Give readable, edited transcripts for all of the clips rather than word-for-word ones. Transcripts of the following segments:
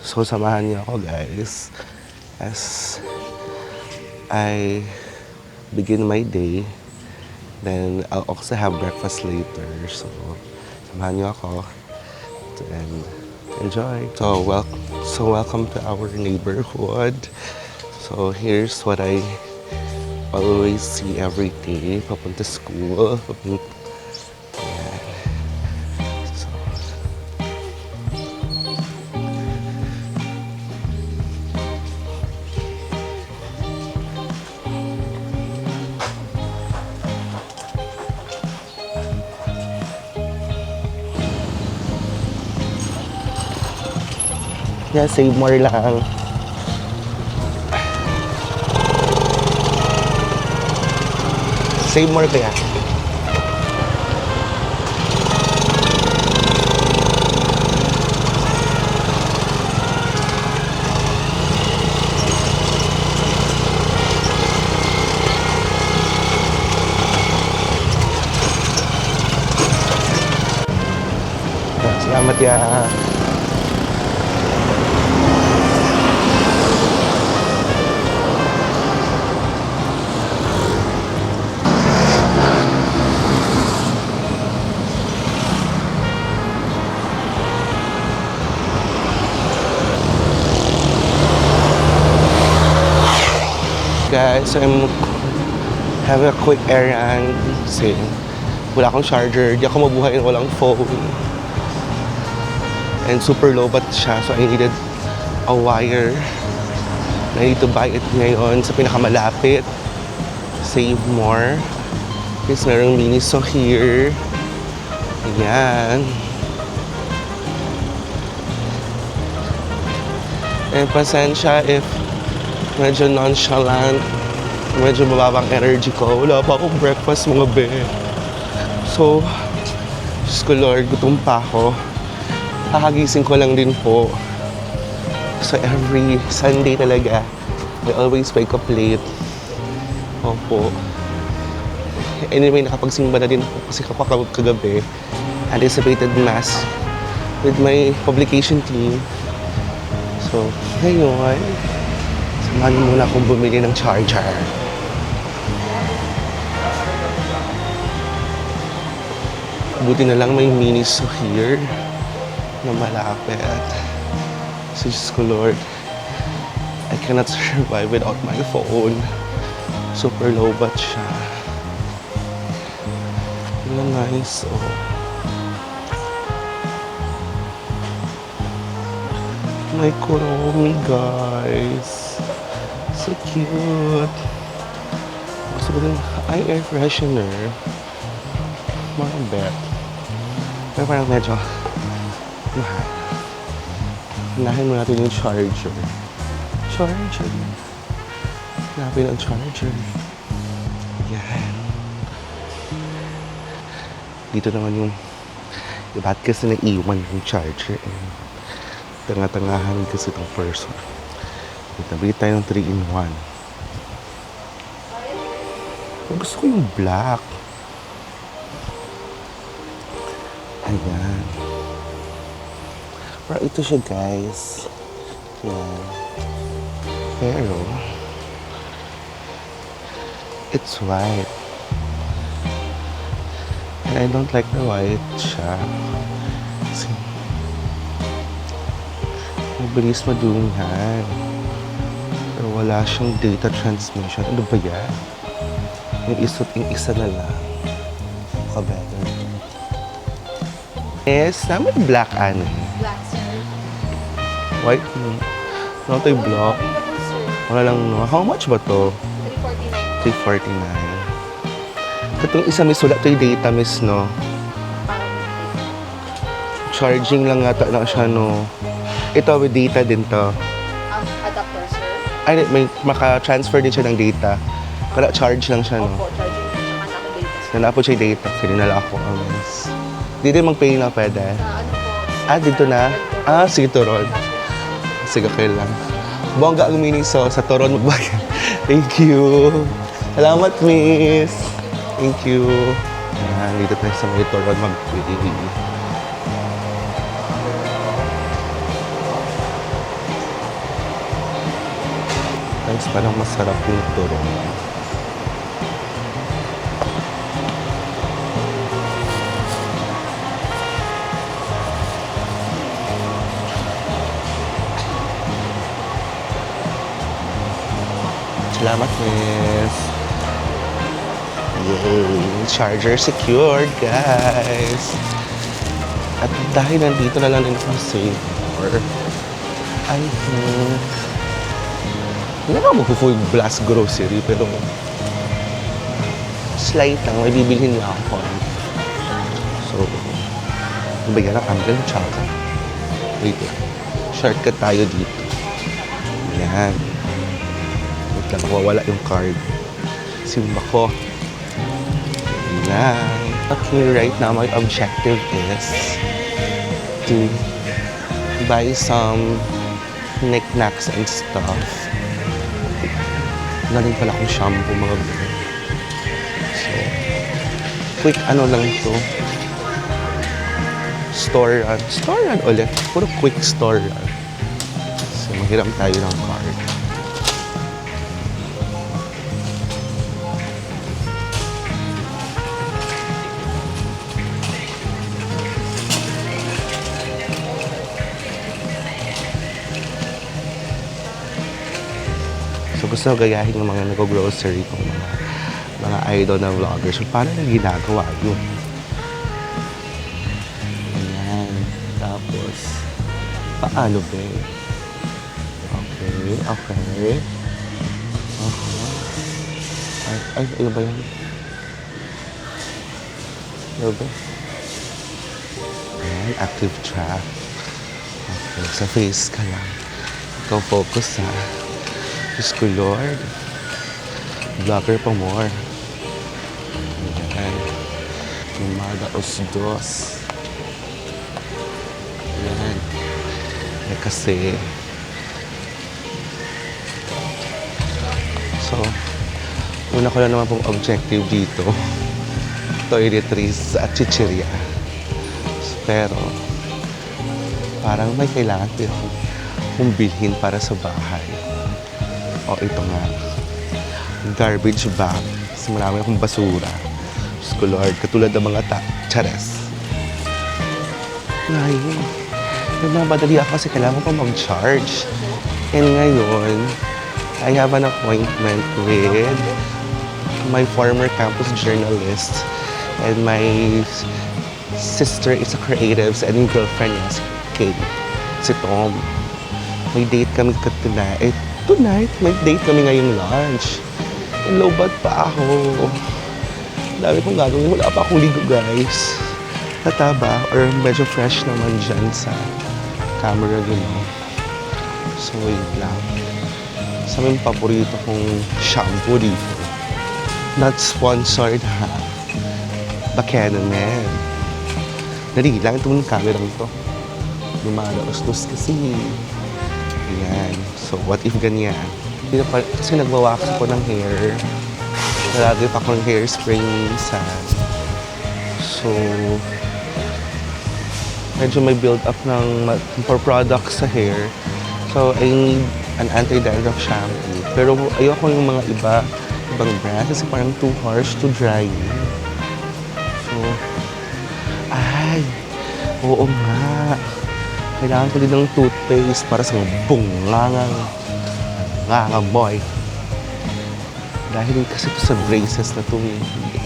So, samahan niyo ako guys as I begin my day. Then, I'll also have breakfast later. So, samahan niyo ako and enjoy. So welcome to our neighborhood. So, here's what I always see every day. Papunta school. Ayan. So, yeah, save more lang. Save more kaya. Salamat ya. Guys, so I'm having a quick errand kasi wala akong charger, di ako mabuhay na walang phone. And super low bat siya, so I needed a wire. I need to buy it ngayon sa pinakamalapit. Save more. Because merong Miniso here. Ayan. And pasensya if medyo nonchalant, medyo mababang energy ko. Wala pa akong breakfast mga be. So, Diyos ko Lord, gutom pa ako. Kakagising ko lang din po. So every Sunday talaga, I always wake up late. Opo. Anyway, nakapagsimba na din po kasi kapag kagabi, anticipated mass with my publication team. So, ngayon, samahan mo muna akong bumili ng charger. Buti na lang may Miniso here na malapit. So, Diyos ko Lord, I cannot survive without my phone. Super low bat siya. Yung nice, oh. My Kuromi, guys. So cute. Gusto ko din eye air freshener. Mga bet. Pero parang medyo mahal. Hanahin mo natin yung charger. Charger. Hanapin ang charger. Yan. Dito naman yung ba't kasi naiwan yung charger. Tanga-tangahan kasi itong person. Nabili tayo ng 3-in-1. Gusto ko yung black. Ayan. Pero ito siya guys. Yan. Pero it's white. And I don't like the white siya. Kasi mabilis madungan. Pero wala siyang data transmission. Ano ba yan? Yung isa na lang. Ka-better. Yes, naman black ano. Black, sir. White. Ano ito yung black? Wala lang, no? How much ba to? 349. 349. Itong isa may sulat ito yung data miss, no? Charging lang yata na siya, no? Ito with data din to. Adapter, sir. Ay, may maka-transfer din siya ng data. Kaya charge lang siya, no? Opo, charging po siya anak ng data. Nanapo siya yung data. Sinala ako, amiss. Di din mag-pay na pwede. Sa ano po? Dito na? Sige, Toron. Sige, okay lang. Bongga ang Miniso sa Toron magbayan. Thank you. Salamat, miss. Thank you. Ayan, dito tayo sa may Toron mag-pay. Sometimes parang masarap yung turong. Salamat, miss. Yay! Charger secured, guys! At dahil nandito na lang din ako sa Save, I think hindi na ako mag-full blast grocery, pero slight lang, may bibilhin lang ako. So, nabigyan ng Uncle Chaka. Wait lang. Shortcut tayo dito. Yan. Wait lang, mawawala yung card. Simba ko. Yan. Okay, right now, my objective is to buy some knickknacks and stuff. Galing pala akong shampoo, mga bro. So, quick ano lang ito. Store run. Store run ulit. Puro quick store run. So, manghiram tayo ng card. So, gusto ko gayahin ng mga nag-grocery kong mga idol na vloggers. So, paano na ginagawa yun? Ayan. Tapos, paano ba? Okay, okay. Ay, ano ba yan? Ano ba? Ayan, active track. Okay, sa face ka lang. Ikaw focus ha. Diyos ko, Lord. Vlogger pa more. Ayan. Umaga os dos. Ayan. Eh, kasi so, una ko lang naman pong objective dito. Toiletries at chichirya. Pero, parang may kailangan kong bilhin para sa bahay. O, ito nga. Garbage bag. Kasi marami akong basura. Diyos ko, Lord. Katulad ng mga chares. Ngayon, nagmamadali ako kasi kailangan ko pa mag-charge. And ngayon, I have an appointment with my former campus journalist and my sister is a creatives and yung girlfriend niya, si Kate, si Tom. May date kami tonight. Tonight, may date kami ngayong lunch. And low bad pa ako. Dami kong gagawin. Wala pa akong ligo, guys. Nataba or medyo fresh naman dyan sa camera, you know. So, wait lang. Sa may paborito kong shampoo dito. Not sponsored, ha? Bakena, man. Dali lang itong camera nito. Lumalaos-los kasi. Ayan. So, what if ganyan? Kasi nagwawax ako ng hair. Nalagay pa ako ng hairspray minsan. So, medyo may build up ng for products sa hair. So, I need an anti-dandruff shampoo. Pero ayoko yung mga ibang brand kasi parang too harsh to dry. So, ay, oo nga. Kailangan ko din ng toothpaste para sa bungangang boy. Dahil kasi ito sa braces na ito.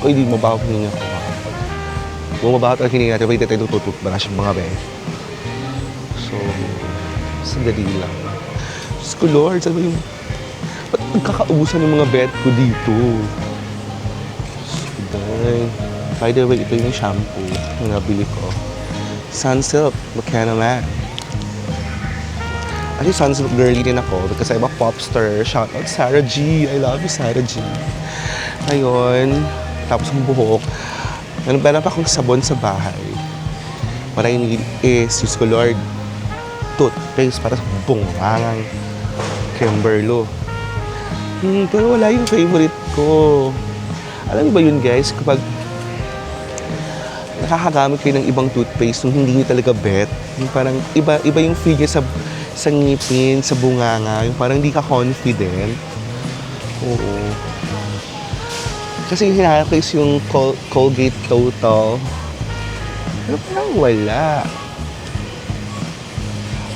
Uy, di mabaho hininga ko. Kung mabaho ang hininga natin, pwede tayo tututbrush yung mga be. So, sandali lang. Diyos ko, Lord, sabi yung... Ba't nagkakaubusan yung mga bed ko dito? So, by the way, ito yung shampoo na nabili ko. Sunsilk, Bakena Man. Actually, Sunsilk girly din ako kasi I'm a popstar. Shout out Sarah G. I love you, Sarah G. Ngayon, tapos ang buhok. Meron pa akong sabon sa bahay. What I need is, Diyos ko, Lord, toothpaste para sa bungangang Kimberlo. Pero wala yung favorite ko. Alam niyo ba yun, guys? Kapag nakakagamit kayo ng ibang toothpaste nung hindi nyo talaga bet, yung parang iba yung feel niya sa ngipin, sa bunganga, yung parang hindi ka confident. Oo. Kasi hinahanap ko is yung Colgate Total. Pero parang wala.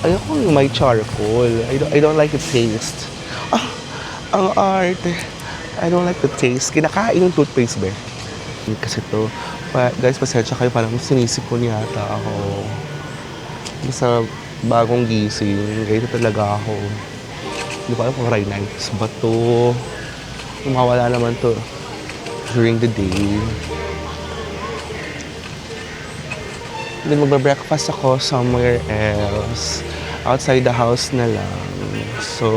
Ayoko yung may charcoal. I don't like the taste. Ah, ang arte. I don't like the taste. Kinakain yung toothpaste ba? Kasi to, guys, pasensya kayo, parang sinisipon yata ako. Sa bagong gising, ganito talaga ako. Hindi ko alam kung rhinitis ba to. Mawala naman to during the day. Then magbe-breakfast ako somewhere else. Outside the house na lang. So,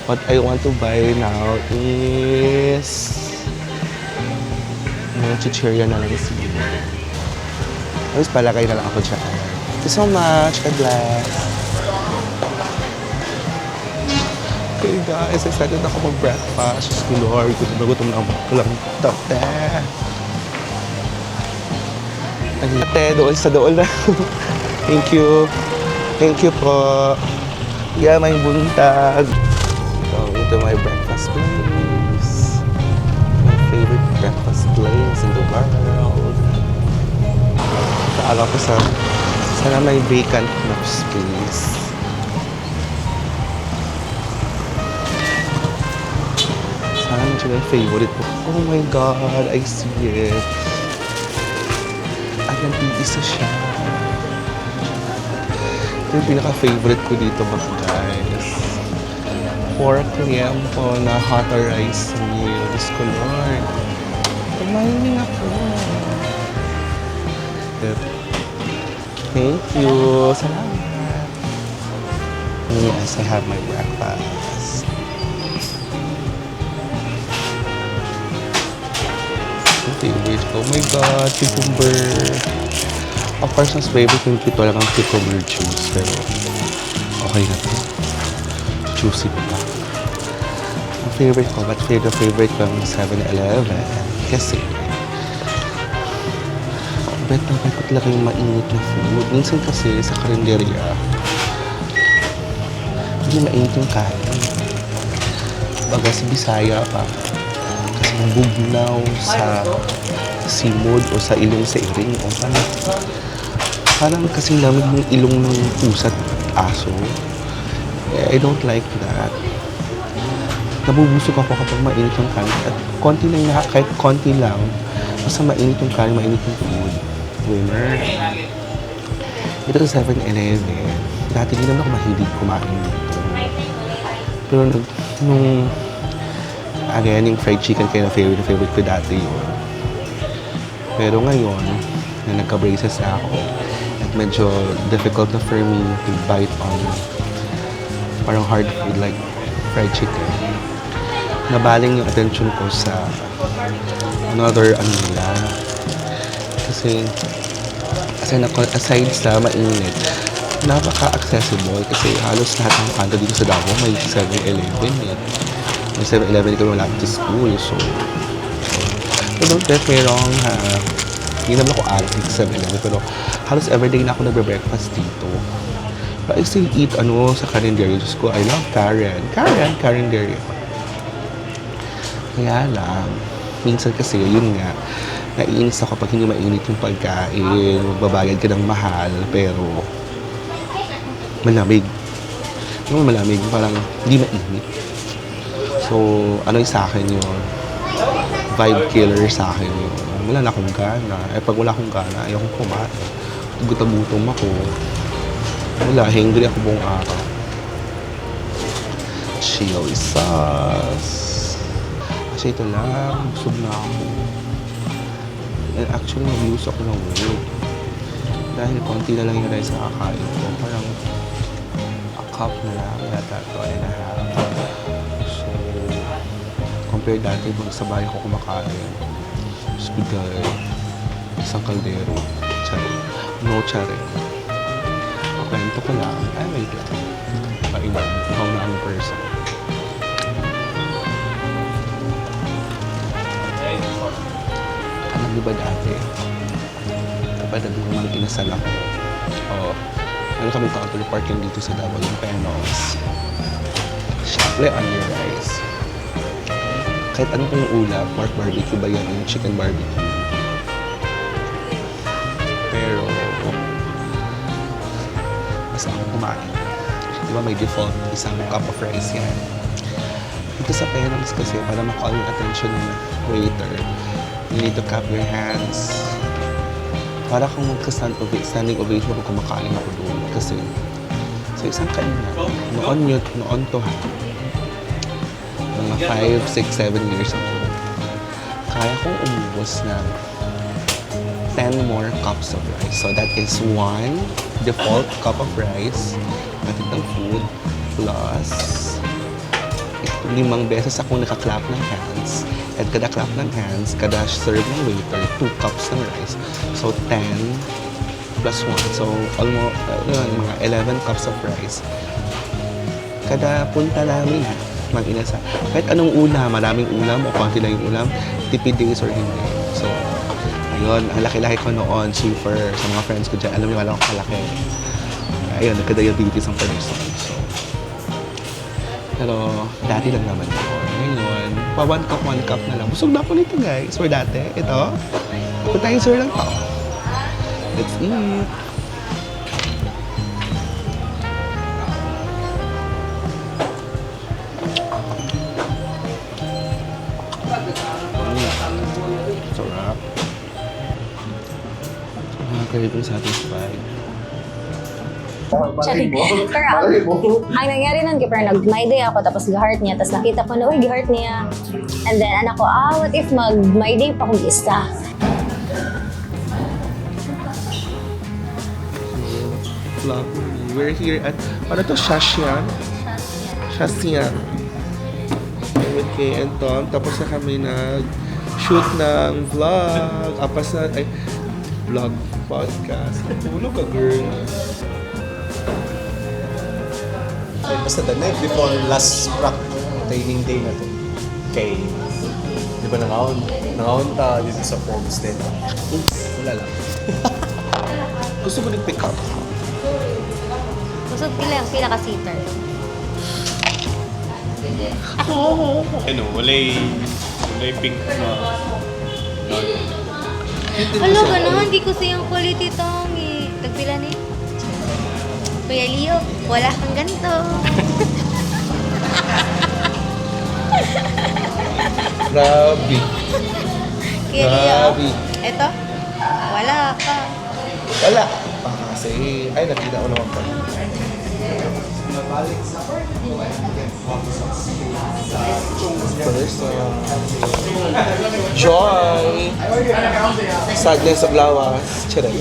what I want to buy now is chichirya na lang siguro. Tapos palagay na lang ako dyan. Thank you so much. God bless. Okay guys, excited ako mag-breakfast. Diyos ko Lord, gutom na ako lang. Tate. Ate, doon sa doon na. Thank you. Thank you po. Yeah, may buntag. Going to my breakfast place. My favorite breakfast place in the world. Kaala ko sana may vacant na space. Sana siya may favorite ko. Oh my God, I see it. Ayan, isa siya. Ito yung pinaka-favorite ko dito mga guys. Pork liempo na hot rice meal. Diyos ko Lord. Kumain ako. Thank you. Salamat. Yes, I have my breakfast. Favorite. Oh my God, cucumber. Ang person's favorite yung talagang cucumber juice. Pero, okay na to. Juicy pa. Ang favorite ko, but favorite ko yung 7-Eleven. Kasi, bet ko talaga yung mainit na food. Minsan kasi sa karinderya, hindi mainit yung kain. Baga sa Bisaya pa. Kasi bugnaw sa simod o sa ilong sa iring. O parang kasing lamig ng ilong ng pusa at aso. I don't like that. Nabubusog ako kapag mainit yung kanin. At konti lang kahit konti lang, basta mainit yung kanin, mainit yung food. Winner. Ito sa 7-Eleven. Dati hindi naman ako mahilig kumain dito. Pero nung again, yung fried chicken kaya na favorite ko dati yun. Pero ngayon, na nagka-braces na ako, at medyo difficult na for me to bite on parang hard food like fried chicken. Nabaling yung attention ko sa another nila. Kasi aside sa mainit, napaka-accessible kasi halos lahat ng kanto dito sa Davao may 7-Eleven eh. May 7-Eleven kami malapit sa school, so don't get me wrong ha. Hindi naman ako addict sa 7-Eleven, pero halos everyday na ako nagbe-breakfast dito. But I still eat sa karinderya. Diyos ko, I love karinderya. Kaya lang, minsan kasi, yun nga, naiinis ako pag hindi mainit yung pagkain, magbabayad ka ng mahal, pero malamig. Yung malamig, parang hindi mainit. So, ano yung sa akin yun? Vibe killer sa akin yun. Wala na akong gana. Pag wala akong gana, ayokong kumain. Gutom ako. Wala, hangry ako buong araw. Chili sauce. Kasi ito lang, busog na ako. And actually, mag-lose ako ng weight. Dahil konti na lang yung rice na kakain ko. Parang a cup na lang. Yata ito ay naharap. So, compared dati, sabay ako kumakain. Hospital, isang kaldero. Charin. No charin. Kwento ko lang. Ay, wait lang. Painag. Ikaw na ang person. Alam niyo ba dati? Kapag naman kinasal ako. Ano kami counter parking dito sa Davao, yung Penos. Siyempre, on your rice. kahit ano pong ulam, pork barbecue ba yan, yung chicken barbecue. Pero, basta ako kumain. Di ba may default isang cup of rice yan. Dito sa Penams kasi, para ma-call yung attention ng waiter, you need to clap your hands. Para kung standing ovation kung kumakain ako doon. Kasi, sa isang kainan, noon to ha, mga 5, 6, 7 years ago, kaya kong umubos ng 10 more cups of rice. So that is 1 default cup of rice, matindang food, plus 5 beses akong naka-clap ng hands. At kada clap ng hands, kada serve ng waiter, 2 cups ng rice. So 10 plus 1. So almost mga 11 cups of rice. Kada punta namin ha, mag-inasa. Kahit anong ulam, maraming ulam o konti lang yung ulam, tipid days or hindi. So, ayun, ang laki-laki ko noon, super, sa mga friends ko dyan, alam niyo, wala akong kalaki. Ayun, nagka-diabetes ang person. So, pero dati lang naman ako. Ngayon, pa 1 cup na lang. Busog na ako nito guys. For dati, ito, appetizer lang to. Let's eat. Sarap. Kaya kong satisfied. Pero ang nangyari nun, kaya nag-my day ako, tapos gi-heart niya, tapos nakita ko na, uy, gi-heart niya. And then, anak ko, what if mag-my day pa kong isa? Vlog. We're here at, ano to, Shashian? Shashian. With Kay and Tom. Tapos na kami nag-shoot ng vlog. Apas na, vlog podcast. Tulog ka, girl. Basta the night before last prep training day na to. Kay, di ba nangahon ta dito sa friends din. Wala lang. Gusto mo din pick up? Kusog pila ka seater. Ano, walay pink na. Alo, gano'n. Hindi ko siyang quality tong tagpila ni. Kuya Leo, wala kang ganito. Grabe. Kuya Leo, Grabe. eto, wala ka. Wala. Kasi, ay, nakita ko naman pa. First, Joy. Sadness of Lawas. Charay.